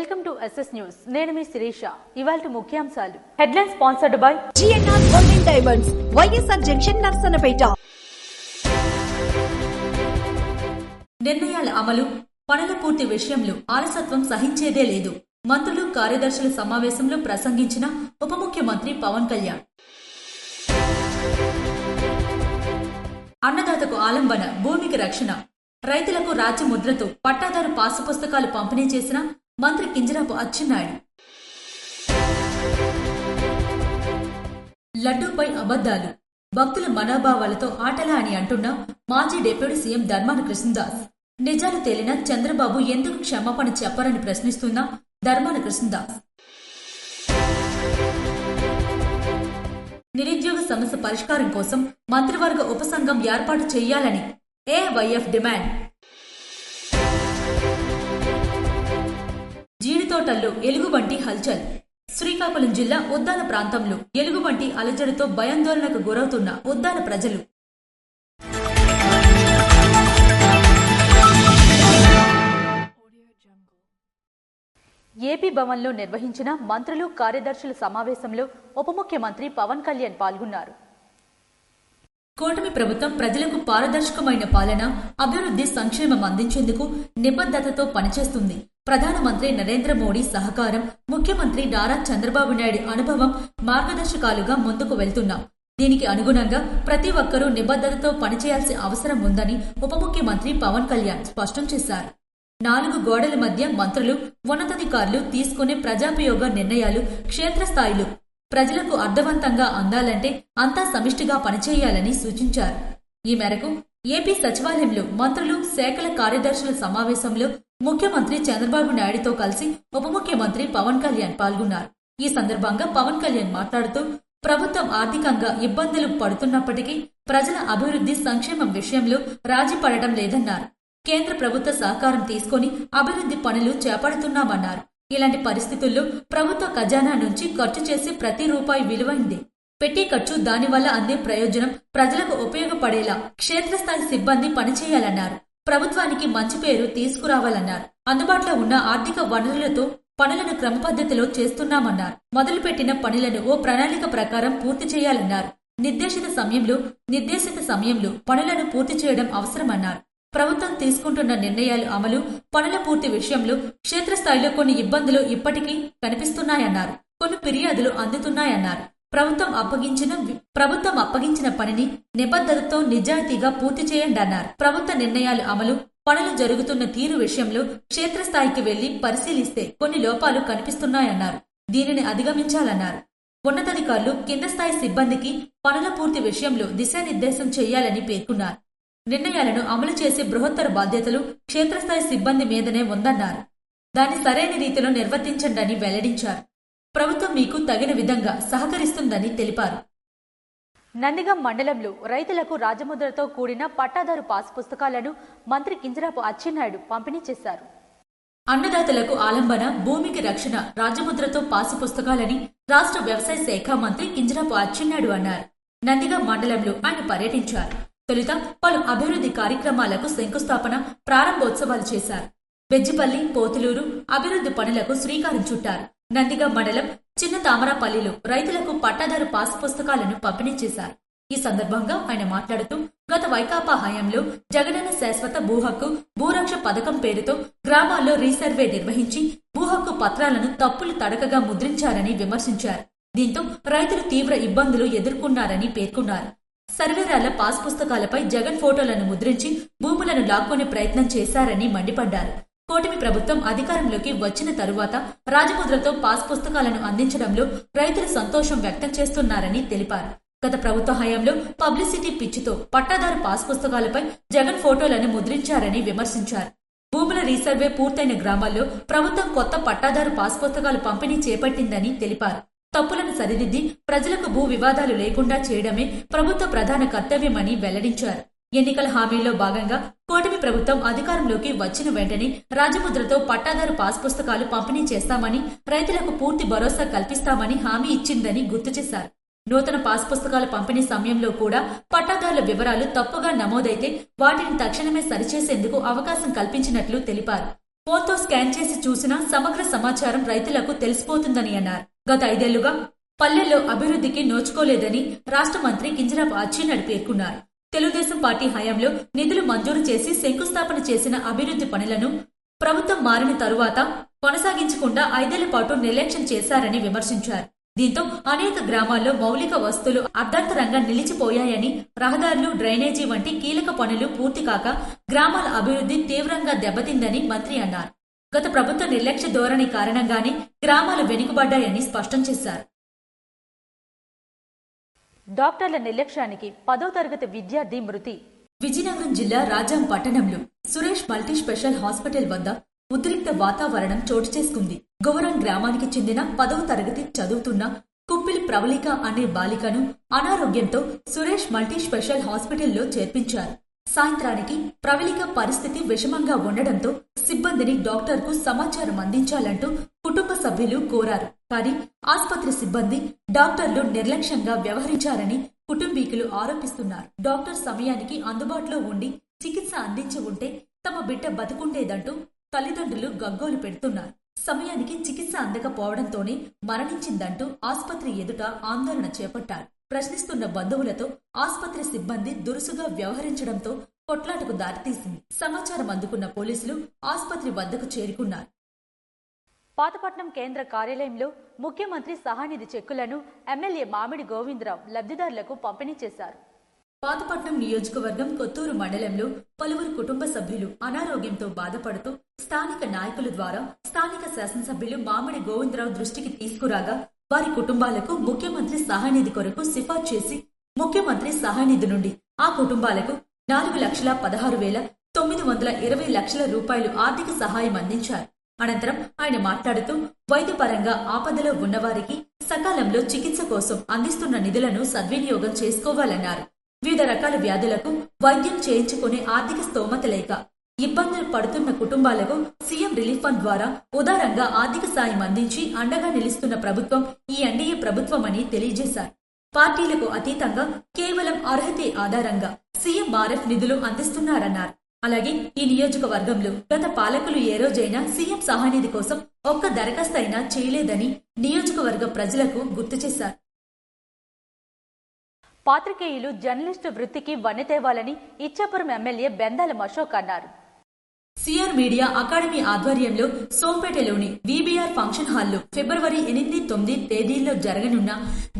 Welcome to SS news. నేను మీ శిరీష. ఇవాల్టి ముఖ్యాంశాలు. Headline sponsored by GNR golden diamonds, YSR junction, Narasannapeta. నిర్ణయాల అమలు, పనుల పూర్తి విషయంలో ఆలస్యత్వం సహించేదే లేదు. మంత్రులు, కార్యదర్శుల సమావేశంలో ప్రసంగించిన ఉప ముఖ్యమంత్రి పవన్ కళ్యాణ్. అన్నదాతకు ఆలంబన, భూమికి రక్షణ, రైతులకు రాజ్యముద్రతో పట్టాదారు పాసు పుస్తకాలు పంపిణీ చేసిన మంత్రి కింజరాపు అచ్చెన్నాయుడు. లడ్డూపై అబద్దాలు, భక్తుల మనోభావాలతో ఆటలా అని అంటున్న మాజీ డిప్యూటీ సీఎం ధర్మాన కృష్ణదాస్. నిజాలు తేలిన చంద్రబాబు ఎందుకు క్షమాపణ చెప్పరని ప్రశ్నిస్తున్న ధర్మాన కృష్ణదాస్. నిరుద్యోగ సమస్య పరిష్కారం కోసం మంత్రివర్గ ఉపసంఘం ఏర్పాటు చేయాలని ఏవైఎఫ్ డిమాండ్. జీడితోటల్లో ఎలుగుబంటి హల్చల్. శ్రీకాకుళం జిల్లా ఉద్దాన ప్రాంతంలో ఎలుగుబంటి అలజడితో భయాందోళనకు గురవుతున్న ఉద్దాన ప్రజలు. ఏపీ భవన్లో నిర్వహించిన మంత్రులు, కార్యదర్శుల సమావేశంలో ఉప ముఖ్యమంత్రి పవన్ కళ్యాణ్ పాల్గొన్నారు. కూటమి ప్రభుత్వం ప్రజలకు పారదర్శకమైన పాలన, అభివృద్ధి, సంక్షేమం అందించేందుకు నిబద్ధతతో పనిచేస్తుంది. ప్రధానమంత్రి నరేంద్ర మోడీ సహకారం, ముఖ్యమంత్రి నారా చంద్రబాబు నాయుడు అనుభవం మార్గదర్శకాలుగా ముందుకు వెళ్తున్నాం. దీనికి అనుగుణంగా ప్రతి ఒక్కరూ నిబద్ధతతో పనిచేయాల్సిన అవసరం ఉందని ఉప ముఖ్యమంత్రి పవన్ కళ్యాణ్ స్పష్టం చేశారు. 4 గోడల మధ్య మంత్రులు, ఉన్నతాధికారులు తీసుకునే ప్రజాపయోగ నిర్ణయాలు క్షేత్రస్థాయిలో ప్రజలకు అర్థవంతంగా అందాలంటే అంతా సమిష్టిగా పనిచేయాలని సూచించారు. ఈ మేరకు ఏపీ సచివాలయంలో మంత్రులు, శాఖల కార్యదర్శుల సమావేశంలో ముఖ్యమంత్రి చంద్రబాబు నాయుడుతో కలిసి ఉప ముఖ్యమంత్రి పవన్ కళ్యాణ్ పాల్గొన్నారు. ఈ సందర్భంగా పవన్ కళ్యాణ్ మాట్లాడుతూ, ప్రభుత్వం ఆర్థికంగా ఇబ్బందులు పడుతున్నప్పటికీ ప్రజల అభివృద్ధి, సంక్షేమం విషయంలో రాజీ పడటం లేదన్నారు. కేంద్ర ప్రభుత్వ సహకారం తీసుకుని అభివృద్ధి పనులు చేపడుతున్నామన్నారు. ఇలాంటి పరిస్థితుల్లో ప్రభుత్వ ఖజానా నుంచి ఖర్చు చేసే ప్రతి రూపాయి విలువైంది. పెట్టే ఖర్చు, దానివల్ల అందే ప్రయోజనం ప్రజలకు ఉపయోగపడేలా క్షేత్రస్థాయి సిబ్బంది పనిచేయాలన్నారు. ప్రభుత్వానికి మంచి పేరు తీసుకురావాలన్నారు. అందుబాటులో ఉన్న ఆర్థిక వనరులతో పనులను క్రమపద్ధతిలో చేస్తున్నామన్నారు. మొదలుపెట్టిన పనులను ఓ ప్రణాళిక ప్రకారం పూర్తి చేయాలన్నారు. నిర్దేశిత సమయంలో పనులను పూర్తి చేయడం అవసరమన్నారు. ప్రభుత్వం తీసుకుంటున్న నిర్ణయాలు అమలు, పనుల పూర్తి విషయంలో క్షేత్రస్థాయిలో కొన్ని ఇబ్బందులు ఇప్పటికీ కనిపిస్తున్నాయన్నారు. కొన్ని ఫిర్యాదులు అందుతున్నాయన్నారు. ప్రభుత్వం అప్పగించిన పనిని నిబద్ధతతో, నిజాయితీగా పూర్తి చేయండి అన్నారు. ప్రభుత్వ నిర్ణయాలు అమలు, పనులు జరుగుతున్న తీరు విషయంలో క్షేత్రస్థాయికి వెళ్లి పరిశీలిస్తే కొన్ని లోపాలు కనిపిస్తున్నాయన్నారు. దీనిని అధిగమించాలన్నారు. ఉన్నతాధికారులు కింద స్థాయి సిబ్బందికి పనుల పూర్తి విషయంలో దిశానిర్దేశం చేయాలని పేర్కొన్నారు. నిర్ణయాలను అమలు చేసే బృహత్తర బాధ్యతలు క్షేత్రస్థాయి సిబ్బంది మీదనే ఉందన్నారు. దాన్ని సరైన రీతిలో నిర్వర్తించండని వెల్లడించారు. ప్రభుత్వం మీకు తగిన విధంగా సహకరిస్తుందని తెలిపారు. నందిగం మండలంలో రైతులకు రాజముద్రతో కూడిన పట్టాదారు పాస్ పుస్తకాలను మంత్రి కింజరాపు అచ్చెన్నాయుడు పంపిణీ చేశారు. అన్నదాతలకు ఆలంబన, భూమికి రక్షణ, రాజముద్రతో పాసు పుస్తకాలని రాష్ట్ర వ్యవసాయ శాఖ మంత్రి కింజరాపు అచ్చెన్నాయుడు అన్నారు. నందిగం మండలంలో ఆయన పర్యటించారు. తొలుత పలు అభివృద్ధి కార్యక్రమాలకు శంకుస్థాపన, ప్రారంభోత్సవాలు చేశారు. బెజ్జిపల్లి, పోతులూరు అభివృద్ధి పనులకు శ్రీకారం చుట్టారు. నందిగం మండలం చిన్న తామరాపల్లిలో రైతులకు పట్టాదారు పాసు పుస్తకాలను పంపిణీ చేశారు. ఈ సందర్భంగా ఆయన మాట్లాడుతూ, గత వైకాపా హయాంలో జగనన్న శాశ్వత భూహక్కు, భూరక్ష పథకం పేరుతో గ్రామాల్లో రీసర్వే నిర్వహించి భూహక్కు పత్రాలను తప్పులు తడకగా ముద్రించారని విమర్శించారు. దీంతో రైతులు తీవ్ర ఇబ్బందులు ఎదుర్కొన్నారని పేర్కొన్నారు. సర్వేరాల పాస్ పుస్తకాలపై జగన్ ఫోటోలను ముద్రించి భూములను లాక్కొనే ప్రయత్నం చేశారని మండిపడ్డారు. కూటమి ప్రభుత్వం అధికారంలోకి వచ్చిన తరువాత రాజముద్రతో పాస్ పుస్తకాలను అందించడంలో రైతులు సంతోషం వ్యక్తం చేస్తున్నారని తెలిపారు. గత ప్రభుత్వ హయాంలో పబ్లిసిటీ పిచ్చితో పట్టాదారు పాస్ పుస్తకాలపై జగన్ ఫోటోలను ముద్రించారని విమర్శించారు. భూముల రీసర్వే పూర్తయిన గ్రామాల్లో ప్రభుత్వం కొత్త పట్టాదారు పాస్ పుస్తకాలు పంపిణీ చేపట్టిందని తెలిపారు. తప్పులను సరిదిద్ది ప్రజలకు భూ వివాదాలు లేకుండా చేయడమే ప్రభుత్వ ప్రధాన కర్తవ్యమని వెల్లడించారు. ఎన్నికల హామీల్లో భాగంగా కూటమి ప్రభుత్వం అధికారంలోకి వచ్చిన వెంటనే రాజముద్రతో పట్టాదారు పాస్ పుస్తకాలు పంపిణీ చేస్తామని, రైతులకు పూర్తి భరోసా కల్పిస్తామని హామీ ఇచ్చిందని గుర్తు చేశారు. నూతన పాస్ పుస్తకాల పంపిణీ సమయంలో కూడా పట్టాదారుల వివరాలు తప్పుగా నమోదైతే వాటిని తక్షణమే సరిచేసేందుకు అవకాశం కల్పించినట్లు తెలిపారు. ఫోన్తో స్కాన్ చేసి చూసినా సమగ్ర సమాచారం రైతులకు తెలిసిపోతుందని అన్నారు. గత 5 ఏళ్లుగా పల్లెల్లో అభివృద్ధికి నోచుకోలేదని రాష్ట్ర మంత్రి కింజరాపు అచ్చెన్నాయుడు పేర్కొన్నారు. తెలుగుదేశం పార్టీ హయాంలో నిధులు మంజూరు చేసి శంకుస్థాపన చేసిన అభివృద్ధి పనులను ప్రభుత్వం మారిన తరువాత కొనసాగించకుండా 5 ఏళ్ల పాటు నిర్లక్ష్యం చేశారని విమర్శించారు. దీంతో అనేక గ్రామాల్లో మౌలిక వసతులు అర్ధాంతరంగా నిలిచిపోయాయని, రహదారులు, డ్రైనేజీ వంటి కీలక పనులు పూర్తి కాక గ్రామాల అభివృద్ధి తీవ్రంగా దెబ్బతిందని మంత్రి అన్నారు. గత ప్రభుత్వ నిర్లక్ష్య ధోరణి కారణంగానే గ్రామాలు వెనుకబడ్డాయని స్పష్టం చేశారు. డాక్టర్ల నిర్లక్ష్యానికి 10వ తరగతి విద్యార్థి మృతి. విజయనగరం జిల్లా రాజాం పట్టణంలో సురేష్ మల్టీ స్పెషల్ హాస్పిటల్ వద్ద ఉద్రిక్త వాతావరణం చోటు చేసుకుంది. గోవరం గ్రామానికి చెందిన 10వ తరగతి చదువుతున్న కుప్పిలి ప్రవళిక అనే బాలికను అనారోగ్యంతో సురేష్ మల్టీ స్పెషల్ హాస్పిటల్లో చేర్పించారు. సాయంత్రానికి ప్రవళిక పరిస్థితి విషమంగా ఉండడంతో సిబ్బందిని డాక్టర్కు సమాచారం అందించాలంటూ కుటుంబ సభ్యులు కోరారు. కానీ ఆసుపత్రి సిబ్బంది, డాక్టర్లు నిర్లక్ష్యంగా వ్యవహరించారని కుటుంబీకులు ఆరోపిస్తున్నారు. డాక్టర్ సమయానికి అందుబాటులో ఉండి చికిత్స అందించి ఉంటే తమ బిడ్డ బతుకుండేదంటూ తల్లిదండ్రులు గగ్గోలు పెడుతున్నారు. సమయానికి చికిత్స అందకపోవడంతోనే మరణించిందంటూ ఆసుపత్రి ఎదుట ఆందోళన చేపట్టారు. ప్రశ్నిస్తున్న బంధువులతో ఆసుపత్రి సిబ్బంది దురుసుగా వ్యవహరించడంతో కొట్లాటకు దారితీసింది. సమాచారం అందుకున్న పోలీసులు ఆసుపత్రి వద్దకు చేరుకున్నారు. పాతపట్నం కేంద్ర కార్యాలయంలో ముఖ్యమంత్రి సహానిధి చెక్కులను ఎమ్మెల్యే మామిడి గోవిందరావు లబ్ధిదారులకు పంపిణీ చేశారు. పాతపట్నం నియోజకవర్గం కొత్తూరు మండలంలో పలువురు కుటుంబ సభ్యులు అనారోగ్యంతో బాధపడుతూ స్థానిక నాయకుల ద్వారా స్థానిక శాసనసభ్యులు మామిడి గోవిందరావు దృష్టికి తీసుకురాగా వారి కుటుంబాలకు ముఖ్యమంత్రి సహాయనిధి కొరకు సిఫార్సు చేసి ముఖ్యమంత్రి సహాయనిధి నుండి ఆ కుటుంబాలకు 4,16,920 రూపాయలు ఆర్థిక సహాయం అందించారు. అనంతరం ఆయన మాట్లాడుతూ వైద్యపరంగా ఆపదలో ఉన్నవారికి సకాలంలో చికిత్స కోసం అందిస్తున్న నిధులను సద్వినియోగం చేసుకోవాలన్నారు. వివిధ రకాల వ్యాధులకు వైద్యం చేయించుకునే ఆర్థిక స్తోమత లేక ఇబ్బందులు పడుతున్న కుటుంబాలకు సీఎం రిలీఫ్ ఫండ్ ద్వారా ఉదారంగా ఆర్థిక సాయం అందించి అండగా నిలుస్తున్న ప్రభుత్వం ఈ ఎన్డీఏ ప్రభుత్వమని తెలియజేశారు. పార్టీలకు అతీతంగా కేవలం అర్హతే ఆధారంగా సీఎంఆర్ఎఫ్ నిధులు అందిస్తున్నారన్నారు. అలాగే ఈ నియోజకవర్గంలో గత పాలకులు ఏ రోజైనా సీఎం సహాయనిధి కోసం ఒక్క దరఖాస్తు అయినా చేయలేదని నియోజకవర్గ ప్రజలకు గుర్తు చేశారు. పాత్రికేయులు జర్నలిస్టు వృత్తికి వన్నె తేవాలని ఇచ్చాపురం ఎమ్మెల్యే బెందాల అశోక్ అన్నారు. సిఆర్ మీడియా అకాడమీ ఆధ్వర్యంలో సోంపేటలోని వీబీఆర్ ఫంక్షన్ హాల్లో ఫిబ్రవరి 8, 9 తేదీల్లో జరగనున్న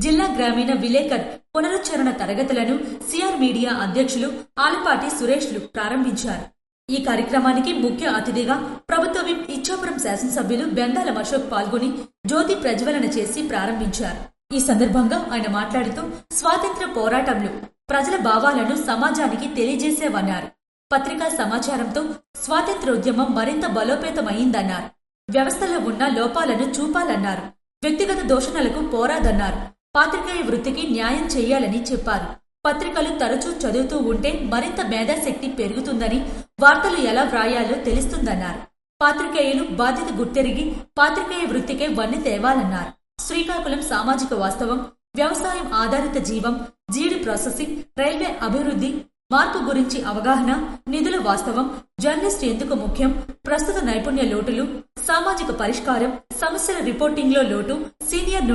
జిల్లా గ్రామీణ విలేకర్ పునరుచ్చరణ తరగతులను సిఆర్ మీడియా అధ్యక్షులు ఆలపాటి సురేష్లు ప్రారంభించారు. ఈ కార్యక్రమానికి ముఖ్య అతిథిగా ప్రభుత్వ విప్ ఇచ్చాపురం శాసనసభ్యులు బెందాల అశోక్ పాల్గొని జ్యోతి ప్రజ్వలన చేసి ప్రారంభించారు. ఈ సందర్భంగా ఆయన మాట్లాడుతూ స్వాతంత్ర్య పోరాటంలో ప్రజల భావాలను సమాజానికి తెలియజేసేవన్నారు. పత్రికా సమాచారంతో స్వాతంత్ర్యోద్యమం మరింత బలోపేతమైందన్నారు. వ్యవస్థలో ఉన్న లోపాలను చూపాలన్నారు. వ్యక్తిగత దోషణలకు పోరాదన్నారు. పాత్రికేయ వృత్తికి న్యాయం చేయాలని చెప్పారు. పత్రికలు తరచూ చదువుతూ ఉంటే మరింత మేధాశక్తి పెరుగుతుందని, వార్తలు ఎలా వ్రాయాలో తెలుస్తుందన్నారు. పాత్రికేయులు బాధ్యత గుర్తెరిగి పాత్రికేయ వృత్తికే వన్నె తేవాలన్నారు. శ్రీకాకుళం సామాజిక వాస్తవం, వ్యవసాయం ఆధారిత జీవం, జీడి ప్రాసెసింగ్, రైల్వే అభివృద్ధి, మార్పు గురించి అవగాహన, నిధుల వాస్తవం, జర్నలిస్ట్ ఎందుకు ముఖ్యం, ప్రస్తుత నైపుణ్య లోటులు, సామాజిక పరిష్కారం, సమస్యల రిపోర్టింగ్లో లోటు, సీనియర్ల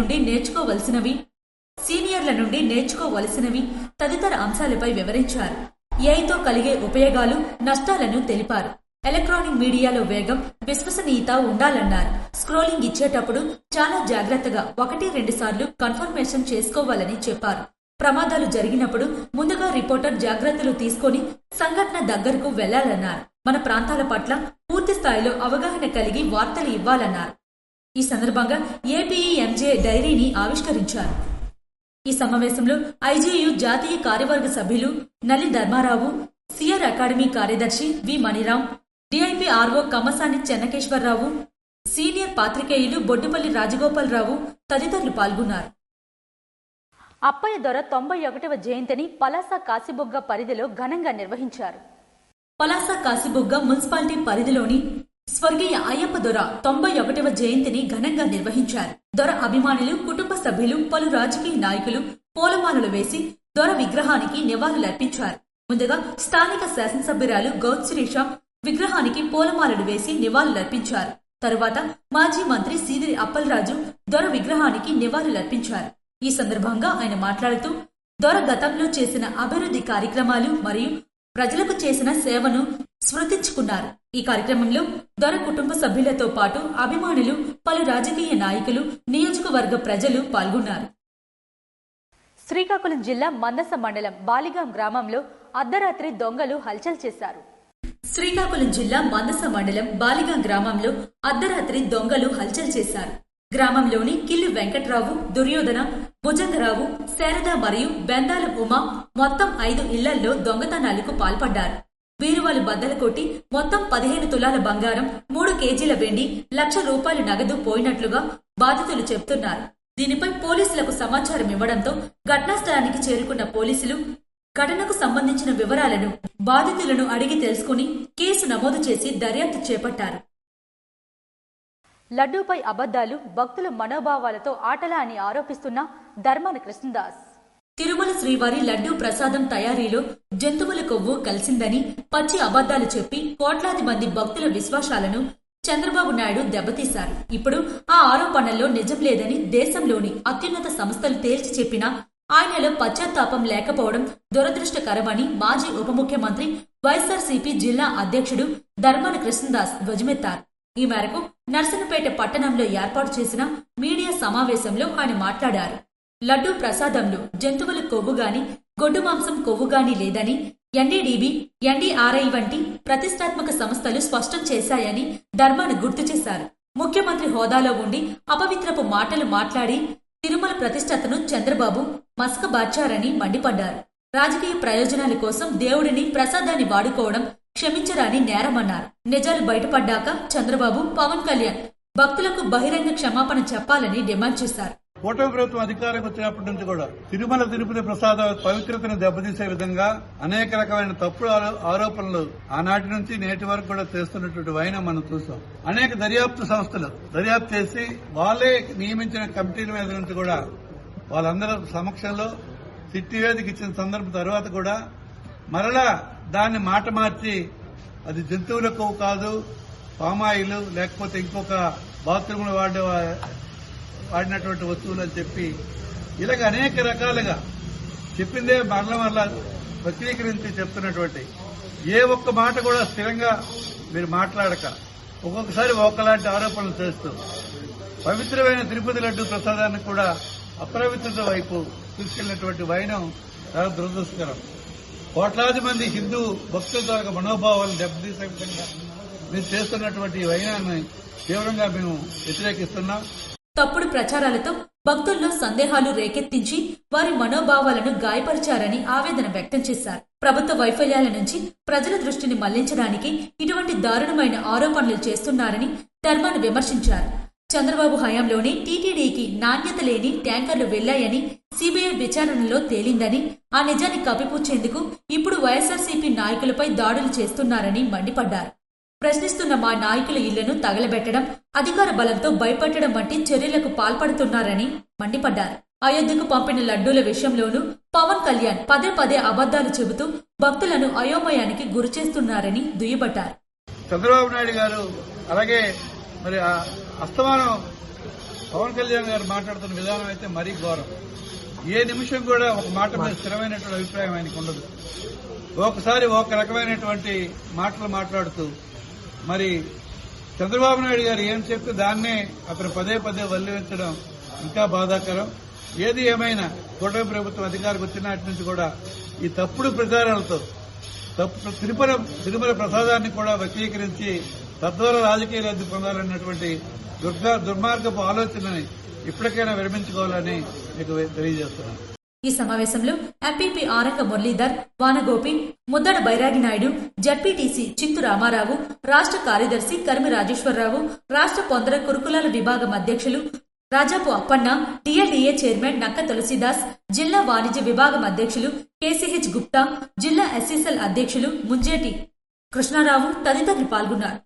నుండి నేర్చుకోవలసినవి తదితర అంశాలపై వివరించారు. ఏఐతో కలిగే ఉపయోగాలు, నష్టాలను తెలిపారు. ఎలక్ట్రానిక్ మీడియాలో వేగం, విశ్వసనీయత ఉండాలన్నారు. స్క్రోలింగ్ ఇచ్చేటప్పుడు చాలా జాగ్రత్తగా 1-2 సార్లు కన్ఫర్మేషన్ చేసుకోవాలని చెప్పారు. ప్రమాదాలు జరిగినప్పుడు ముందుగా రిపోర్టర్ జాగ్రత్తలు తీసుకొని సంఘటన దగ్గరకు వెళ్లాలన్నారు. మన ప్రాంతాల పట్ల పూర్తి స్థాయిలో అవగాహన కలిగి వార్తలు ఇవ్వాలన్నారు. ఈ సందర్భంగా ఏపీఎంజే డైరీని ఆవిష్కరించారు. ఈ సమావేశంలో ఐజేయు జాతీయ కార్యవర్గ సభ్యులు నల్లి ధర్మారావు, సిఆర్ అకాడమీ కార్యదర్శి వి మణిరాం, డిఐపిఆర్ఓ కమ్మసాని చెన్నకేశ్వరరావు, సీనియర్ పాత్రికేయులు బొడ్డుపల్లి రాజగోపాలరావు తదితరులు పాల్గొన్నారు. అప్పయ్య దొర 91వ జయంతిని పలాస కాశీబుగ్గ పరిధిలో ఘనంగా నిర్వహించారు. పలాస కాశీబుగ్గ మున్సిపాలిటీ పరిధిలోని స్వర్గీయ అయ్యప్ప దొర 91వ జయంతిని ఘనంగా నిర్వహించారు. దొర అభిమానులు, కుటుంబ సభ్యులు, పలు రాజకీయ నాయకులు పూలమాలలు వేసి దొర విగ్రహానికి నివాళులర్పించారు. ముందుగా స్థానిక శాసనసభ్యురాలు గౌత్ శిరీష విగ్రహానికి పూలమాలలు వేసి నివాళులర్పించారు. తరువాత మాజీ మంత్రి సీదిరి అప్పలరాజు దొర విగ్రహానికి నివాళులర్పించారు. ఈ సందర్భంగా ఆయన మాట్లాడుతూ దొర గతంలో చేసిన అభివృద్ధి కార్యక్రమాలు మరియు ప్రజలకు చేసిన సేవను స్మృతించుకున్నారు. ఈ కార్యక్రమంలో దొర కుటుంబ సభ్యులతో పాటు అభిమానులు, పలు రాజకీయ నాయకులు, నియోజకవర్గ ప్రజలు పాల్గొన్నారు. శ్రీకాకుళం జిల్లా మందస మండలం బాలిగాం గ్రామంలో అర్ధరాత్రి దొంగలు హల్చల్ చేశారు. శ్రీకాకుళం జిల్లా మందస మండలం బాలిగాం గ్రామంలో అర్ధరాత్రి దొంగలు హల్చల్ చేశారు. గ్రామంలోని కిల్లి వెంకట్రావు, దుర్యోధన, భుజంగరావు, శారద మరియు బెందాల ఉమ మొత్తం 5 ఇళ్లలో దొంగతనాలకు పాల్పడ్డారు. వీరువాలు బద్దలు కొట్టి మొత్తం 15 తులాల బంగారం, 3 కేజీల వెండి, ₹1,00,000 నగదు పోయినట్లుగా బాధితులు చెబుతున్నారు. దీనిపై పోలీసులకు సమాచారం ఇవ్వడంతో ఘటనా స్థలానికి చేరుకున్న పోలీసులు ఘటనకు సంబంధించిన వివరాలను బాధితులను అడిగి తెలుసుకుని కేసు నమోదు చేసి దర్యాప్తు చేపట్టారు. లడ్డూపై అబద్దాలు, భక్తుల మనోభావాలతో ఆటలా అని ఆరోపిస్తున్న ధర్మాన కృష్ణదాస్. తిరుమల శ్రీవారి లడ్డూ ప్రసాదం తయారీలో జంతువుల కొవ్వు కలిసిందని పచ్చి అబద్దాలు చెప్పి కోట్లాది మంది భక్తుల విశ్వాసాలను చంద్రబాబు నాయుడు దెబ్బతీశారు. ఇప్పుడు ఆ ఆరోపణల్లో నిజం లేదని దేశంలోని అత్యున్నత సంస్థలు తేల్చి చెప్పినా ఆయనలో పశ్చాత్తాపం లేకపోవడం దురదృష్టకరమని మాజీ ఉప ముఖ్యమంత్రి, వైఎస్ఆర్సీపీ జిల్లా అధ్యక్షుడు ధర్మాన కృష్ణదాస్ ధ్వజమెత్తారు. ఈ మేరకు నర్సన్నపేట పట్టణంలో ఏర్పాటు చేసిన మీడియా సమావేశంలో ఆయన మాట్లాడారు. లడ్డూ ప్రసాదంలో జంతువుల కొవ్వు గాని, గొడ్డు మాంసం కొవ్వు గాని లేదని ఎన్డీడీబీ, ఎన్డీఆర్ఐ వంటి ప్రతిష్టాత్మక సంస్థలు స్పష్టం చేశాయని ధర్మాన గుర్తు చేశారు. ముఖ్యమంత్రి హోదాలో ఉండి అపవిత్రపు మాటలు మాట్లాడి తిరుమల ప్రతిష్టతను చంద్రబాబు మసకబార్చారని మండిపడ్డారు. రాజకీయ ప్రయోజనాల కోసం దేవుడిని, ప్రసాదాన్ని వాడుకోవడం క్షమించరాని నేరమన్నారు. నిజాలు బయటపడ్డాక చంద్రబాబు, పవన్ కళ్యాణ్ భక్తులకు బహిరంగ క్షమాపణ చెప్పాలని డిమాండ్ చేశారు. కూటమి ప్రభుత్వం అధికారం వచ్చినప్పటి నుంచి కూడా తిరుమల తిరుపతి ప్రసాద పవిత్రతను దెబ్బతీసే విధంగా అనేక రకమైన తప్పుడు ఆరోపణలు ఆనాటి నుంచి నేటి వరకు కూడా చేస్తున్నటువంటి వైనం మనం చూసాం. అనేక దర్యాప్తు సంస్థలు దర్యాప్తు చేసి వాళ్ళే నియమించిన కమిటీల మీద నుంచి కూడా వాళ్ళందరూ సమక్షంలో సిట్ నివేదిక ఇచ్చిన సందర్భం తర్వాత కూడా మరలా దాన్ని మాట మార్చి అది జంతువుల కొవ్వు కాదు, పామాయిల్ లేకపోతే ఇంకొక బాత్రూంలో వాడినటువంటి వస్తువులు అని చెప్పి ఇలాగ అనేక రకాలుగా చెప్పిందే మరల వక్రీకరించి చెప్తున్నటువంటి ఏ ఒక్క మాట కూడా స్థిరంగా మీరు మాట్లాడక ఒక్కొక్కసారి ఒకలాంటి ఆరోపణలు చేస్తూ పవిత్రమైన తిరుపతి లడ్డూ ప్రసాదాన్ని కూడా అపవిత్రత వైపు తీసుకెళ్లినటువంటి వైనం చాలా దురదృష్టకరం. కోట్లాది మంది హిందూ భక్తుల ద్వారా మనోభావాలను దెబ్బతీసే విధంగా మీరు చేస్తున్నటువంటి వైనాన్ని తీవ్రంగా మేము వ్యతిరేకిస్తున్నాం. తప్పుడు ప్రచారాలతో భక్తుల్లో సందేహాలు రేకెత్తించి వారి మనోభావాలను గాయపరిచారని ఆవేదన వ్యక్తం చేశారు. ప్రభుత్వ వైఫల్యాల నుంచి ప్రజల దృష్టిని మళ్లించడానికి ఇటువంటి దారుణమైన ఆరోపణలు చేస్తున్నారని ధర్మాన విమర్శించారు. చంద్రబాబు హయాంలోనే టీటీడీకి నాణ్యత లేని ట్యాంకర్లు వెళ్లాయని సీబీఐ విచారణలో తేలిందని, ఆ నిజాన్ని కప్పిపుచ్చేందుకు ఇప్పుడు వైఎస్ఆర్సీపీ నాయకులపై దాడులు చేస్తున్నారని మండిపడ్డారు. ప్రశ్నిస్తున్న మా నాయకుల ఇళ్లను తగలబెట్టడం, అధికార బలంతో భయపెట్టడం వంటి చర్యలకు పాల్పడుతున్నారని మండిపడ్డారు. అయోధ్యకు పంపిన లడ్డూల విషయంలోనూ పవన్ కళ్యాణ్ పదే అబద్దాలు చెబుతూ భక్తులను అయోమయానికి గురిచేస్తున్నారని దుయ్యబట్టారు. చంద్రబాబు నాయుడు గారు అలాగే మరి అస్తమానం పవన్ కళ్యాణ్ గారు మాట్లాడుతున్న విధానం అయితే మరీ ఘోరం. ఏ నిమిషం కూడా ఒక మాట మీద స్థిరమైనటువంటి అభిప్రాయం ఆయనకు ఉండదు. ఒకసారి ఒక రకమైనటువంటి మాటలు మాట్లాడుతూ మరి చంద్రబాబు నాయుడు గారు ఏం చెప్తే దాన్నే అతను పదే వల్లించడం ఇంకా బాధాకరం. ఏది ఏమైనా కూటమి ప్రభుత్వం అధికారికి వచ్చిన నాటి నుంచి కూడా ఈ తప్పుడు ప్రచారాలతో తిరుమల ప్రసాదాన్ని కూడా వక్రీకరించి తద్వారా రాజకీయ లబ్ధి పొందాలన్నటువంటి దుర్మార్గపు ఆలోచనని ఇప్పటికైనా విరమించుకోవాలని మీకు తెలియజేస్తున్నాను. ఈ సమావేశంలో ఎంపీపీ ఆరంగ మురళీధర్, వానగోపి, ముద్దడ బైరాగి నాయుడు, జడ్పీటీసీ చింతు రామారావు, రాష్ట్ర కార్యదర్శి కరిమి రాజేశ్వరరావు, రాష్ట్ర పొందర కురుకులాల విభాగం అధ్యక్షులు రాజాపు అప్పన్న, టీఎల్డీఏ చైర్మన్ నక్క తులసిదాస్, జిల్లా వాణిజ్య విభాగం అధ్యక్షులు కేసీహెచ్ గుప్తా, జిల్లా ఎస్సీసెల్ అధ్యక్షులు ముంజేటి కృష్ణారావు తదితరులు పాల్గొన్నారు.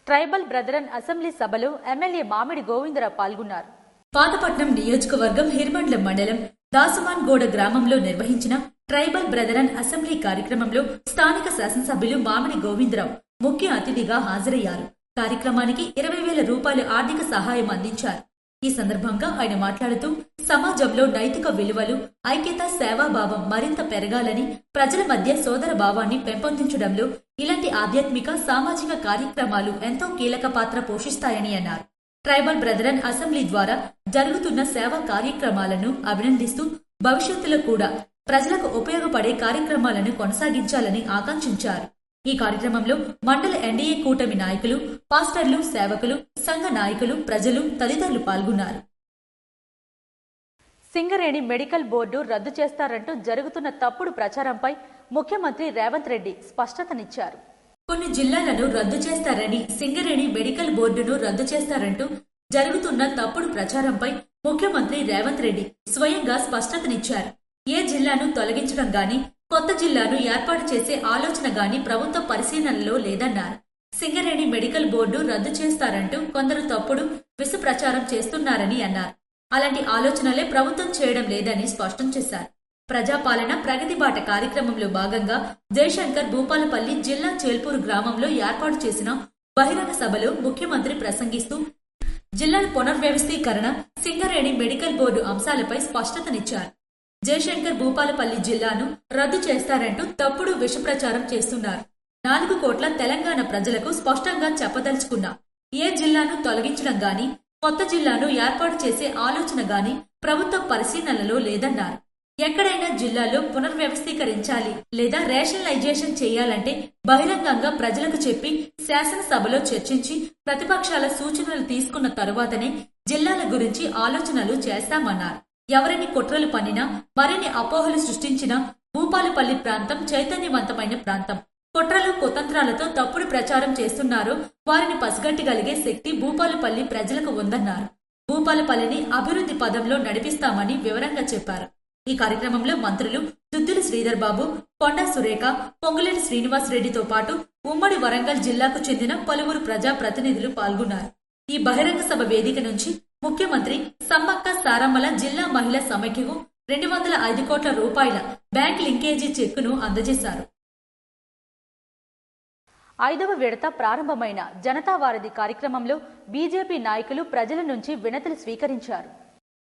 ట్రైబల్ బ్రదరన్ అసెంబ్లీ సభలో ఎమ్మెల్యే మామిడి గోవిందరావు పాల్గొన్నారు. పాతపట్నం నియోజకవర్గం హిర్మండ్ల మండలం దాసమాన్గూడ గ్రామంలో నిర్వహించిన ట్రైబల్ బ్రదరన్ అసెంబ్లీ కార్యక్రమంలో స్థానిక శాసనసభ్యులు మామిడి గోవిందరావు ముఖ్య అతిథిగా హాజరయ్యారు. కార్యక్రమానికి 20,000 రూపాయల ఆర్థిక సహాయం అందించారు. ఈ సందర్భంగా ఆయన మాట్లాడుతూ సమాజంలో నైతిక విలువలు, ఐక్యత, సేవాభావం మరింత పెరగాలని, ప్రజల మధ్య సోదర భావాన్ని పెంపొందించడంలో ఇలాంటి ఆధ్యాత్మిక, సామాజిక కార్యక్రమాలు ఎంతో కీలక పాత్ర పోషిస్తాయని అన్నారు. ట్రైబల్ బ్రదరన్ అసెంబ్లీ ద్వారా జరుగుతున్న సేవా కార్యక్రమాలను అభినందిస్తూ భవిష్యత్తులో కూడా ప్రజలకు ఉపయోగపడే కార్యక్రమాలను కొనసాగించాలని ఆకాంక్షించారు. ఈ కార్యక్రమంలో మండల ఎన్డీఏ కూటమి నాయకులు, పాస్టర్లు, సేవకులు, సంఘ నాయకులు, ప్రజలు తదితరులు పాల్గొన్నారు. సింగరేణి మెడికల్ బోర్డు రద్దు చేస్తారంటూ జరుగుతున్న తప్పుడు ప్రచారంపై ముఖ్యమంత్రి రేవంత్ రెడ్డి స్పష్టతనిచ్చారు. కొన్ని జిల్లాలను రద్దు చేస్తారని, సింగరేణి మెడికల్ బోర్డును రద్దు చేస్తారంటూ జరుగుతున్న తప్పుడు ప్రచారంపై ముఖ్యమంత్రి రేవంత్ రెడ్డి స్వయంగా స్పష్టతనిచ్చారు. ఏ జిల్లాను తొలగించడం గాని, కొత్త జిల్లాను ఏర్పాటు చేసే ఆలోచన గాని ప్రభుత్వ పరిశీలనలో లేదన్నారు. సింగరేణి మెడికల్ బోర్డు రద్దు చేస్తారంటూ కొందరు తప్పుడు విష ప్రచారం చేస్తున్నారని అన్నారు. అలాంటి ఆలోచనలే ప్రభుత్వం చేయడం లేదని స్పష్టం చేశారు. ప్రజాపాలన ప్రగతి బాట కార్యక్రమంలో భాగంగా జయశంకర్ భూపాలపల్లి జిల్లా చేల్పూరు గ్రామంలో ఏర్పాటు చేసిన బహిరంగ సభలో ముఖ్యమంత్రి ప్రసంగిస్తూ జిల్లాల పునర్వ్యవస్థీకరణ, సింగరేణి మెడికల్ బోర్డు అంశాలపై స్పష్టతనిచ్చారు. జయశంకర్ భూపాలపల్లి జిల్లాను రద్దు చేస్తారంటూ తప్పుడు విష ప్రచారం చేస్తున్నారు. 4 కోట్ల తెలంగాణ ప్రజలకు స్పష్టంగా చెప్పదలుచుకున్నా, ఏ జిల్లాను తొలగించడం గాని, కొత్త జిల్లాను ఏర్పాటు చేసే ఆలోచన గాని ప్రభుత్వ పరిశీలనలో లేదన్నారు. ఎక్కడైనా జిల్లాలో పునర్వ్యవస్థీకరించాలి లేదా రేషనలైజేషన్ చేయాలంటే బహిరంగంగా ప్రజలకు చెప్పి శాసనసభలో చర్చించి ప్రతిపక్షాల సూచనలు తీసుకున్న తరువాతనే జిల్లాల గురించి ఆలోచనలు చేస్తామన్నారు. ఎవరిని కుట్రలు పన్నినా, మరిన్ని అపోహలు సృష్టించినా భూపాలపల్లి ప్రాంతం చైతన్యవంతమైన ప్రాంతం. కుట్రలు, కుతంత్రాలతో తప్పుడు ప్రచారం చేస్తున్నారో వారిని పసిగట్టగలిగే శక్తి భూపాలపల్లి ప్రజలకు ఉందన్నారు. భూపాలపల్లిని అభివృద్ధి పదంలో నడిపిస్తామని వివరంగా చెప్పారు. ఈ కార్యక్రమంలో మంత్రులు దుద్దుల శ్రీధర్ బాబు, కొండా సురేఖ, పొంగులేటి శ్రీనివాస్ రెడ్డితో పాటు ఉమ్మడి వరంగల్ జిల్లాకు చెందిన పలువురు ప్రజా ప్రతినిధులు పాల్గొన్నారు. ఈ బహిరంగ సభ వేదిక నుంచి ముఖ్యమంత్రి సమ్మక్క సారమ్మల జిల్లా మహిళా సమైక్యకు 205 కోట్ల రూపాయల బ్యాంక్ లింకేజీ చెక్కును అందజేశారు. 5వ విడత ప్రారంభమైన జనతా వారధి కార్యక్రమంలో బీజేపీ నాయకులు ప్రజల నుంచి వినతులు స్వీకరించారు.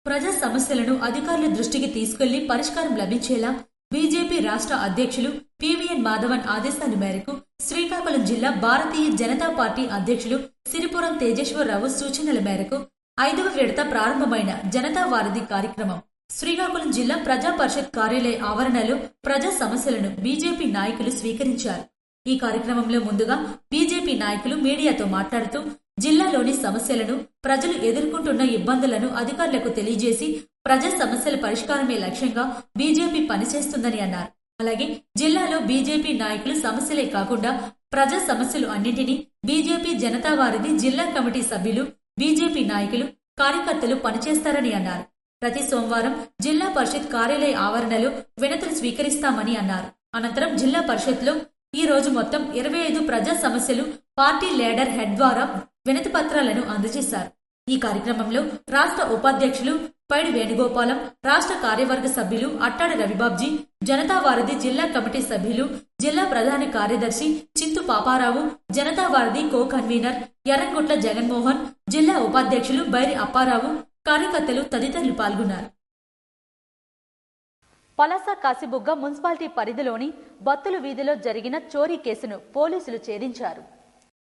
ప్రజా సమస్యలను అధికారుల దృష్టికి తీసుకెళ్లి పరిష్కారం లభించేలా బీజేపీ రాష్ట్ర అధ్యక్షులు పివిఎన్ మాధవన్ ఆదేశాల మేరకు శ్రీకాకుళం జిల్లా భారతీయ జనతా పార్టీ అధ్యక్షులు సిరిపురం తేజేశ్వరరావు సూచనల మేరకు 5వ విడత ప్రారంభమైన జనతా వారధి కార్యక్రమం శ్రీకాకుళం జిల్లా ప్రజా పరిషత్ కార్యాలయ ఆవరణలో ప్రజా సమస్యలను బీజేపీ నాయకులు స్వీకరించారు. ఈ కార్యక్రమంలో ముందుగా బీజేపీ నాయకులు మీడియాతో మాట్లాడుతూ జిల్లాలోని సమస్యలను, ప్రజలు ఎదుర్కొంటున్న ఇబ్బందులను అధికారులకు తెలియజేసి ప్రజా సమస్యల పరిష్కారమే లక్ష్యంగా బీజేపీ పనిచేస్తుందని అన్నారు. అలాగే జిల్లాలో బీజేపీ నాయకులు సమస్యలే కాకుండా ప్రజా సమస్యలు అన్నింటినీ బీజేపీ జనతా వారధి జిల్లా కమిటీ సభ్యులు, బీజేపీ నాయకులు, కార్యకర్తలు పనిచేస్తారని అన్నారు. ప్రతి సోమవారం జిల్లా పరిషత్ కార్యాలయ ఆవరణలో వినతులు స్వీకరిస్తామని అన్నారు. అనంతరం జిల్లా పరిషత్లో ఈ రోజు మొత్తం 25 ప్రజా సమస్యలు పార్టీ లీడర్ హెడ్ ద్వారా వినతి పత్రాలను అందజేశారు. ఈ కార్యక్రమంలో రాష్ట్ర ఉపాధ్యక్షులు పైడి వేణుగోపాలం, రాష్ట్ర కార్యవర్గ సభ్యులు అట్టాడ రవిబాబ్జీ, జనతా వారధి జిల్లా కమిటీ సభ్యులు, జిల్లా ప్రధాన కార్యదర్శి చింతు పాపారావు, జనతా వారధి కో కన్వీనర్ ఎర్రంగుట్ల జగన్మోహన్, జిల్లా ఉపాధ్యక్షులు బైరి అప్పారావు, కార్యకర్తలు తదితరులు పాల్గొన్నారు. పలాస కాశీబుగ్గ మున్సిపాలిటీ పరిధిలోని బత్తులు వీధిలో జరిగిన చోరీ కేసును పోలీసులు ఛేదించారు.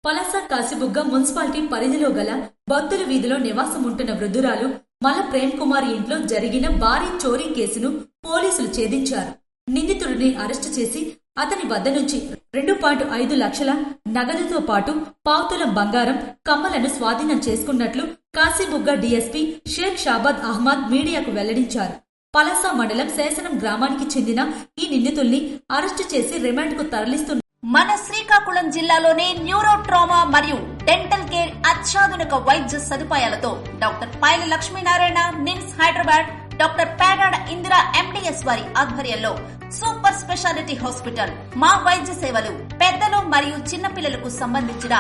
పలాస కాశీబుగ్గ మున్సిపాలిటీ పరిధిలో గల బత్తుల వీధిలో నివాసం ఉంటున్న వృద్ధురాలు మల్ల ప్రేమ్ కుమార్ ఇంట్లో జరిగిన భారీ చోరీ కేసును పోలీసులు ఛేదించారు. నిందితుడిని అరెస్టు చేసి అతని వద్ద నుంచి 2.5 లక్షల నగదుతో పాటు పావుతులం బంగారం, కమ్మలను స్వాధీనం చేసుకున్నట్లు కాశీబుగ్గ డీఎస్పీ షేక్ షాబాద్ అహ్మద్ మీడియాకు వెల్లడించారు. పలాస మండలం శేషనం గ్రామానికి చెందిన ఈ నిందితుల్ని అరెస్టు చేసి రిమాండ్ కు తరలిస్తున్నారు. మన శ్రీకాకుళం జిల్లాలోనే న్యూరో ట్రామా మరియు డెంటల్ కేర్ అత్యాధునిక వైద్య సదుపాయాలతో doctor Paila Lakshminarayana, NIMS Hyderabad, doctor Pegada Indira MDS వారి ఆధ్వర్యంలో సూపర్ స్పెషాలిటీ హాస్పిటల్. మా వైద్య సేవలు పెద్దలు మరియు చిన్నపిల్లలకు సంబంధించిన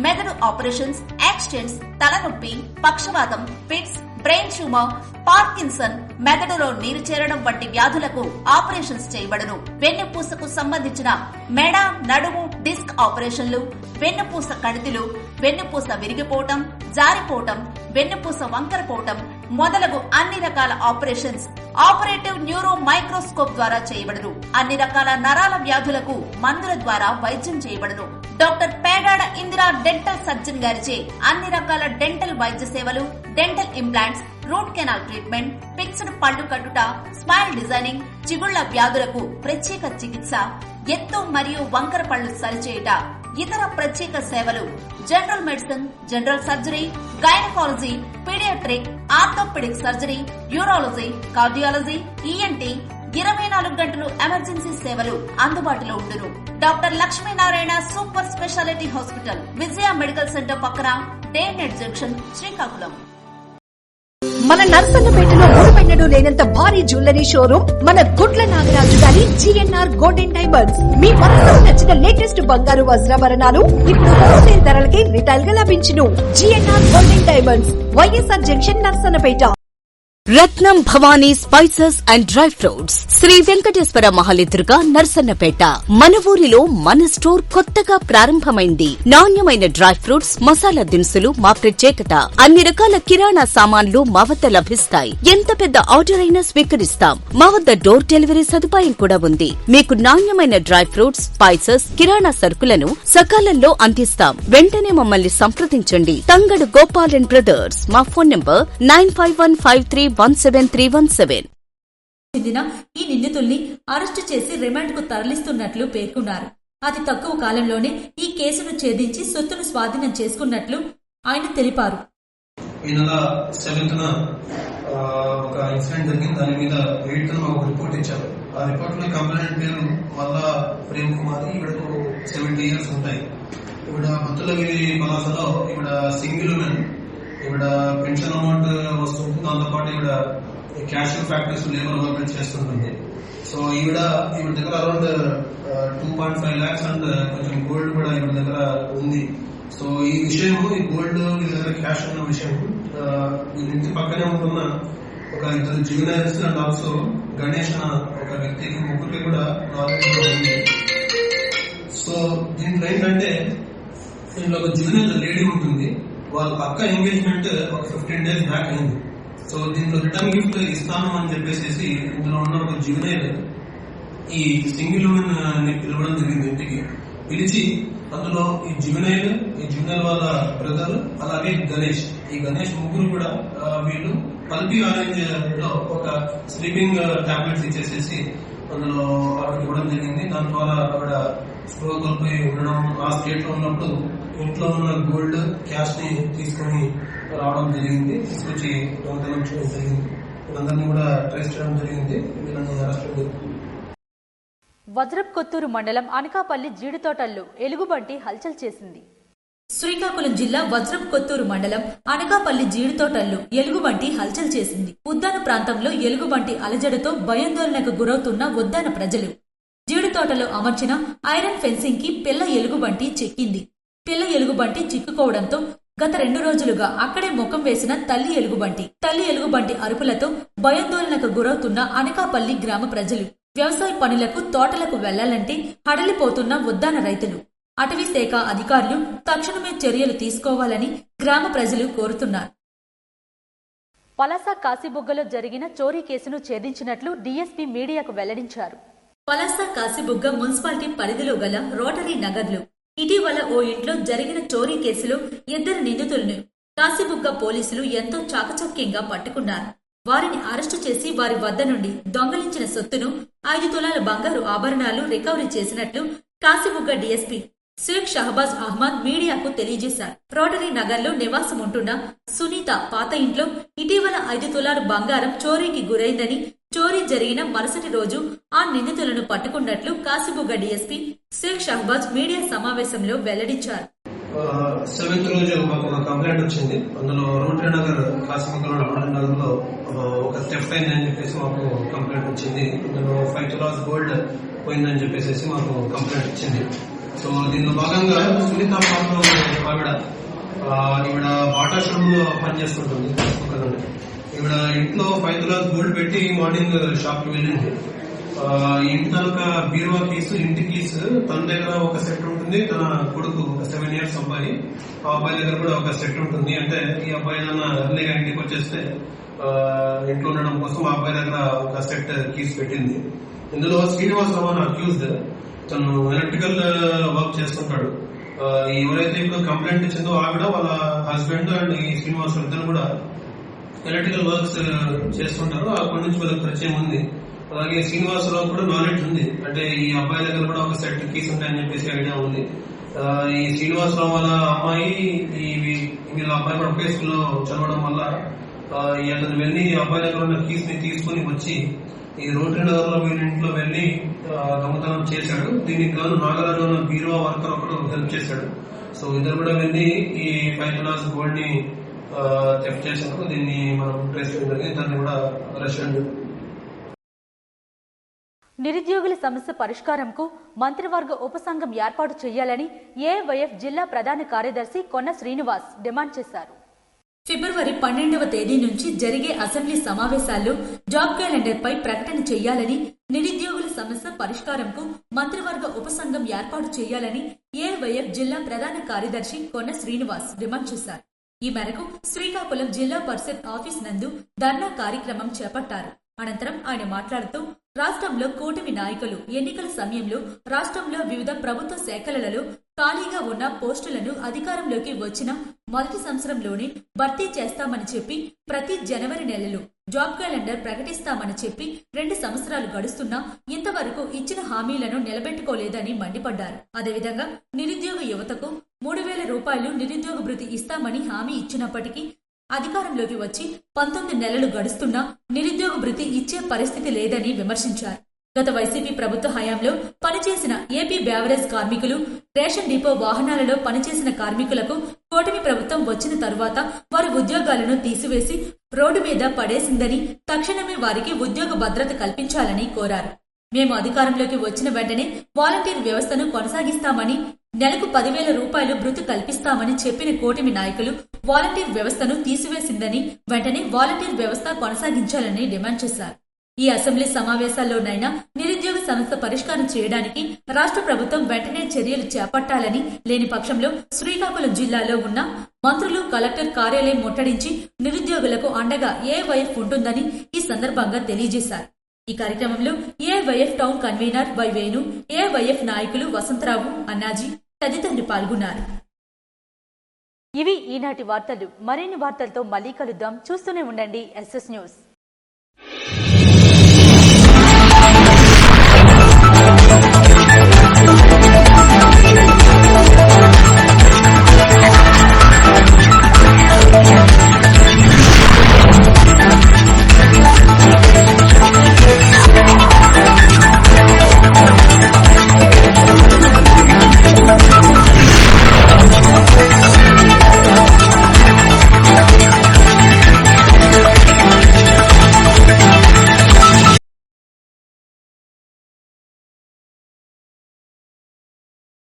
మెదడు ఆపరేషన్స్, యాక్సిడెంట్స్, తలనొప్పి, పక్షవాతం, ఫిట్స్, బ్రెయిన్ ట్యూమర్, పార్కిన్సన్, మెదడులో నీరు చేరడం వంటి వ్యాధులకు ఆపరేషన్స్ చేయబడును. వెన్నుపూసకు సంబంధించిన మెడ, నడుము, డిస్క్ ఆపరేషన్లు, వెన్నుపూస కణితులు, వెన్నుపూస విరిగిపోవటం, జారిపోవటం, వెన్నుపూస వంకరపోవటం మొదలగు అన్ని రకాల ఆపరేషన్స్ ఆపరేటివ్ న్యూరో మైక్రోస్కోప్ ద్వారా చేయబడును. అన్ని రకాల నరాల వ్యాధులకు మందుల ద్వారా వైద్యం చేయబడును. Doctor Pedada Indira dental surgeon గారిచే అన్ని రకాల డెంటల్ వైద్య సేవలు, dental implants, root canal treatment, fixed పళ్ళు కట్టుట, స్మైల్ డిజైనింగ్, చిగుళ్ల వ్యాధులకు ప్రత్యేక చికిత్స, ఎత్తు మరియు వంకర పళ్ళు సరిచేయుట, ఇతర ప్రత్యేక సేవలు, general medicine, general surgery, gynaecology, paediatric, orthopaedic surgery, urology, cardiology, ENT, 24 గంటలు ఎమర్జెన్సీ సేవలు అందుబాటులో ఉండును. Doctor Lakshminarayana super speciality hospital, Vijaya medical centre పక్కన, డే నెట్ జంక్షన్, శ్రీకాకుళం. మన నర్సన్నపేటలో మూడుపెన్నడూ లేనంత భారీ జ్యువెలరీ షోరూమ్ మన గుడ్ల నాగరాజు గారి GNR గోల్డెన్ డైమండ్స్. మీ మనసుకు నచ్చిన లేటెస్ట్ బంగారు వజ్రాభరణాలు ఇప్పుడు హోల్సేల్ ధరలకి రిటైల్ గా లభించును. GNR golden diamonds, YSR junction, Narasannapeta. Ratnam Bhavani spices and dry fruits, Sri Venkateswara మహాలిద్రుగా, నర్సన్నపేట. మన ఊరిలో మన స్టోర్ కొత్తగా ప్రారంభమైంది. నాణ్యమైన డ్రై ఫ్రూట్స్, మసాలా దినుసులు మా ప్రత్యేకత. అన్ని రకాల కిరాణా సామాన్లు మా వద్ద లభిస్తాయి. ఎంత పెద్ద ఆర్డర్ అయినా స్వీకరిస్తాం. మా వద్ద డోర్ డెలివరీ సదుపాయం కూడా ఉంది. మీకు నాణ్యమైన డ్రై ఫ్రూట్స్, స్పైసెస్, కిరాణా సరుకులను సకాలంలో అందిస్తాం. వెంటనే మమ్మల్ని సంప్రదించండి. తంగడు గోపాల్ అండ్ బ్రదర్స్. మా ఫోన్ నంబర్ 9515317317. చెందిన ఈ నిందితుల్ని అరెస్టు చేసి రిమాండ్ కు తరలిస్తున్నట్లు పేర్కొన్నారు. అతి తక్కువ కాలంలోనే ఈ కేసును ఛేదించి సొత్తును స్వాధీనం చేసుకున్నట్లు ఆయన తెలిపారు. ఈ నెల 7th ఒక ఇన్సిడెంట్ జరిగింది. దాని మీద 8th ఒక రిపోర్ట్ ఇచ్చారు. ఆ రిపోర్ట్ లో కంప్లైంట్ పేరు మల్లా ప్రేమ్ కుమారి. ఈవిడకు 70 years ఉంటాయి. ఈవిడ భక్తులగిరి పలాసలో ఈవిడ సింగిల్ ఉమెన్. ఈవిడ పెన్షన్ అమౌంట్ వస్తుంది. దాంతో పాటు ఈవిడ క్యాషియర్ ఫ్యాక్టరీస్ లేబర్ వర్క్ చేస్తుంటుంది. సో ఈవిడ దగ్గర అరౌండ్ 2.5 lakhs అండ్ కొంచెం గోల్డ్ కూడా ఈవిడ దగ్గర ఉంది. సో ఈ విషయం, ఈ గోల్డ్ వీళ్ళ దగ్గర క్యాష్ ఉన్న విషయం వీళ్ళింటి పక్కనే ఉంటున్న ఒక 2 జూనియర్స్ అండ్ ఆల్సో గణేష్ ఒక వ్యక్తికి, ముగ్గురికి కూడా నాలెడ్జ్ ఉంది. సో దీంట్లో ఏంటంటే దీంట్లో ఒక జూనియర్ లేడీ ఉంటుంది. వాళ్ళ అక్క ఎంగేజ్మెంట్ ఒక 15 days బ్యాక్ అయింది. సో దీంట్లో రిటర్న్ గిఫ్ట్ ఇస్తాను అని చెప్పేసి ఇందులో ఉన్న ఒక జూనియర్ ఈ సింగిల్ ఉమెన్ ని పిలవడం జరిగింది. ఇంటికి పిలిచి అందులో ఈ జూనియర్ వాళ్ళ బ్రదర్, అలాగే గణేష్, ఈ గణేష్ ముగ్గురు కూడా వీళ్ళు పల్పీ ఆరెంజ్ లో ఒక స్లీపింగ్ టాబ్లెట్స్ ఇచ్చేసేసి అందులో ఆవిడకి ఇవ్వడం జరిగింది. దాని ద్వారా ఆవిడ స్పృహ కోల్పోయి ఉండడం, ఆ స్టేట్ లో ఉన్నప్పుడు ఇంట్లో ఉన్న గోల్డ్, క్యాష్ ని తీసుకొని రావడం జరిగింది. తీసుకొచ్చి దొంగతనం చేయడం జరిగింది. వీళ్ళందరినీ కూడా ట్రేస్ చేయడం జరిగింది. వీళ్ళని అరెస్ట్ జరిగింది. వజ్రప్ కొత్తూరు మండలం అనకాపల్లి జీడితోటల్లో ఎలుగుబంటి హల్చల్ చేసింది. శ్రీకాకుళం జిల్లా వజ్రప్ కొత్తూరు మండలం అనకాపల్లి జీడితోటల్లో ఎలుగుబంటి హల్చల్ చేసింది. ఉద్దాన ప్రాంతంలో ఎలుగుబంటి అలజడితో భయాందోళనకు గురవుతున్న ఉద్దాన ప్రజలు. జీడితోటలో అమర్చిన ఐరన్ ఫెన్సింగ్ కి పిల్ల ఎలుగుబంటి చెక్కింది. పిల్ల ఎలుగుబంటి చిక్కుకోవడంతో గత 2 రోజులుగా అక్కడే ముఖం వేసిన తల్లి ఎలుగుబంటి అరుపులతో భయాందోళనకు గురవుతున్న అనకాపల్లి గ్రామ ప్రజలు. వ్యవసాయ పనులకు, తోటలకు వెళ్లాలంటే హడలిపోతున్న ఉద్దాన రైతులు. అటవీ శాఖ అధికారులు తక్షణమే చర్యలు తీసుకోవాలని గ్రామ ప్రజలు కోరుతున్నారు. పలాస కాశీబుగ్గలో జరిగిన చోరీ కేసును ఛేదించినట్లు డీఎస్పీ మీడియాకు వెల్లడించారు. పలాస కాశీబుగ్గ మున్సిపాలిటీ పరిధిలో గల రోటరీ నగర్లో ఇటీవల ఓ ఇంట్లో జరిగిన చోరీ కేసులో 2 నిందితులను కాశీబుగ్గ పోలీసులు ఎంతో చాకచక్యంగా పట్టుకున్నారు. వారిని అరెస్టు చేసి వారి వద్ద నుండి దొంగలించిన సొత్తును 5 తులాల బంగారు ఆభరణాలు రికవరీ చేసినట్లు కాశీబుగ్గ డీఎస్పీ షేక్ షహబాజ్ అహ్మద్ మీడియాకు తెలియజేశారు. రోటరీ నగర్లో నివాసం ఉంటున్న సునీత పాత ఇంట్లో ఇటీవల 5 తులాల బంగారం చోరీకి గురైందని, చోరీ జరిగిన మరుసటి రోజు ఆ నిందితులను పట్టుకున్నట్లు కాశీబుగ్గ డీఎస్పీ షేక్ షహబాజ్ మీడియా సమావేశంలో వెల్లడించారు. 7th రోజు మాకు ఒక కంప్లైంట్ వచ్చింది. అందులో రోటరీ నగర్ కాసిమగల్ రోటరీ నగర్ లో ఒక థెఫ్ట్ అయిందని చెప్పేసి మాకు కంప్లైంట్ వచ్చింది. అందులో 5 తులాస్ గోల్డ్ పోయిందని చెప్పేసి మాకు కంప్లైంట్ వచ్చింది. సో దీనిలో భాగంగా సునీత పాత్ర ఈవిడ బాటా షోరూమ్ లో పనిచేస్తుంటుంది. ఈవిడ ఇంట్లో 5 తులాస్ గోల్డ్ పెట్టి మార్నింగ్ షాప్ కి వెళ్ళింది. ఇంటి తాలూకా బీరువా కీస్, ఇంటి కీస్ తన దగ్గర ఒక సెట్ ఉంటుంది. తన కొడుకు ఒక 7 years అబ్బాయి, ఆ అబ్బాయి దగ్గర కూడా ఒక సెట్ ఉంటుంది. అంటే ఈ అబ్బాయి ఎర్లీగా ఇంటికి వచ్చేస్తే ఇంట్లో ఉండడం కోసం ఆ అబ్బాయి దగ్గర ఒక సెట్ కీస్ పెట్టింది. ఇందులో శ్రీనివాసరావు అని అక్యూజ్డ్, తను ఎలక్ట్రికల్ వర్క్ చేస్తుంటాడు. ఎవరైతే ఇప్పుడు కంప్లైంట్ ఇచ్చిందో ఆవిడ, వాళ్ళ హస్బెండ్ అండ్ ఈ శ్రీనివాసరావు ఇద్దరు కూడా ఎలక్ట్రికల్ వర్క్స్ చేస్తుంటారు. అక్కడి నుంచి వాళ్ళకి పరిచయం ఉంది. అలాగే శ్రీనివాసరావు కూడా నాలెడ్జ్ ఉంది. అంటే ఈ అబ్బాయి దగ్గర కూడా ఒక సెట్ కీస్ ఉంటాయని చెప్పేసి ఐడియా ఉంది. ఈ శ్రీనివాసరావు వాళ్ళ అమ్మాయి వీళ్ళ అబ్బాయి కూడా ఒకే స్కూల్లో చదవడం వల్ల అతను వెళ్లి అబ్బాయి దగ్గర ఉన్న కీస్ ని తీసుకుని వచ్చి ఈ రోటరీ నగర్ లో వీళ్ళ ఇంట్లో వెళ్లి దొంగతనం చేశాడు. దీనికి గాను నాగరాజు ఉన్న బీరువా వర్కర్ ఒకడు హెల్ప్ చేశాడు. సో ఇద్దరు కూడా వెళ్లి ఈ 5 తులాస్ గోల్డ్ ని థెఫ్ట్ చేశారు. దీన్ని మనం ట్రేస్ చేయడం జరిగింది. దాన్ని కూడా అరెస్ట్ చేయండి. నిరుద్యోగుల సమస్య పరిష్కారంకు మంత్రివర్గ ఉపసంఘం ఏర్పాటు చేయాలని ఏఐవైఎఫ్ జిల్లా ప్రధాన కార్యదర్శి కొన్న శ్రీనివాస్ డిమాండ్ చేశారు. ఫిబ్రవరి 12వ తేదీ నుంచి జరిగే అసెంబ్లీ సమావేశాల్లో జాబ్ క్యాలెండర్ పై ప్రకటన చేయాలని, నిరుద్యోగుల సమస్య పరిష్కారంకు మంత్రివర్గ ఉపసంఘం ఏర్పాటు చేయాలని ఏఐవైఎఫ్ జిల్లా ప్రధాన కార్యదర్శి కొన్న శ్రీనివాస్ డిమాండ్ చేశారు. ఈ మేరకు శ్రీకాకుళం జిల్లా పరిషత్ ఆఫీస్ నందు ధర్నా కార్యక్రమం చేపట్టారు. అనంతరం ఆయన మాట్లాడుతూ, రాష్ట్రంలో కూటమి నాయకులు ఎన్నికల సమయంలో రాష్ట్రంలో వివిధ ప్రభుత్వ శాఖలలో ఖాళీగా ఉన్న పోస్టులను అధికారంలోకి వచ్చిన మొదటి సంవత్సరంలోనే భర్తీ చేస్తామని చెప్పి ప్రతి జనవరి నెలలో జాబ్ క్యాలెండర్ ప్రకటిస్తామని చెప్పి 2 సంవత్సరాలు గడుస్తున్నా ఇంతవరకు ఇచ్చిన హామీలను నిలబెట్టుకోలేదని మండిపడ్డారు. అదేవిధంగా నిరుద్యోగ యువతకు 3,000 రూపాయలు నిరుద్యోగ భృతి ఇస్తామని హామీ ఇచ్చినప్పటికీ అధికారంలోకి వచ్చి 19 నెలలు గడుస్తున్నా నిరుద్యోగ భృతి ఇచ్చే పరిస్థితి లేదని విమర్శించారు. గత వైసీపీ ప్రభుత్వ హయాంలో పనిచేసిన ఏపీ బ్యావరేజ్ కార్మికులు, రేషన్ డిపో వాహనాలలో పనిచేసిన కార్మికులకు కూటమి ప్రభుత్వం వచ్చిన తరువాత వారి ఉద్యోగాలను తీసివేసి రోడ్డు మీద పడేసిందని, తక్షణమే వారికి ఉద్యోగ భద్రత కల్పించాలని కోరారు. మేము అధికారంలోకి వచ్చిన వెంటనే వాలంటీర్ వ్యవస్థను కొనసాగిస్తామని, నెలకు 10,000 రూపాయలు భృతి కల్పిస్తామని చెప్పిన కూటమి నాయకులు వాలంటీర్ వ్యవస్థను తీసివేసిందని, వెంటనే వాలంటీర్ వ్యవస్థ కొనసాగించాలని డిమాండ్ చేశారు. ఈ అసెంబ్లీ సమావేశాల్లోనైనా నిరుద్యోగ సమస్య పరిష్కారం చేయడానికి రాష్ట్ర ప్రభుత్వం వెంటనే చర్యలు చేపట్టాలని, లేని పక్షంలో శ్రీకాకుళం జిల్లాలో ఉన్న మంత్రులు, కలెక్టర్ కార్యాలయం ముట్టడించి నిరుద్యోగులకు అండగా ఏఐవైఎఫ్ ఉంటుందని ఈ సందర్భంగా తెలియజేశారు. ఈ కార్యక్రమంలో AIYF town convener Y Venu, AIYF నాయకులు వసంతరావు, అన్నాజీ తదితరులు పాల్గొన్నారు. ఇవి ఈనాటి వార్తలు. మరిన్ని వార్తలతో మళ్ళీ కలుద్దాం. చూస్తూనే ఉండండి SS న్యూస్.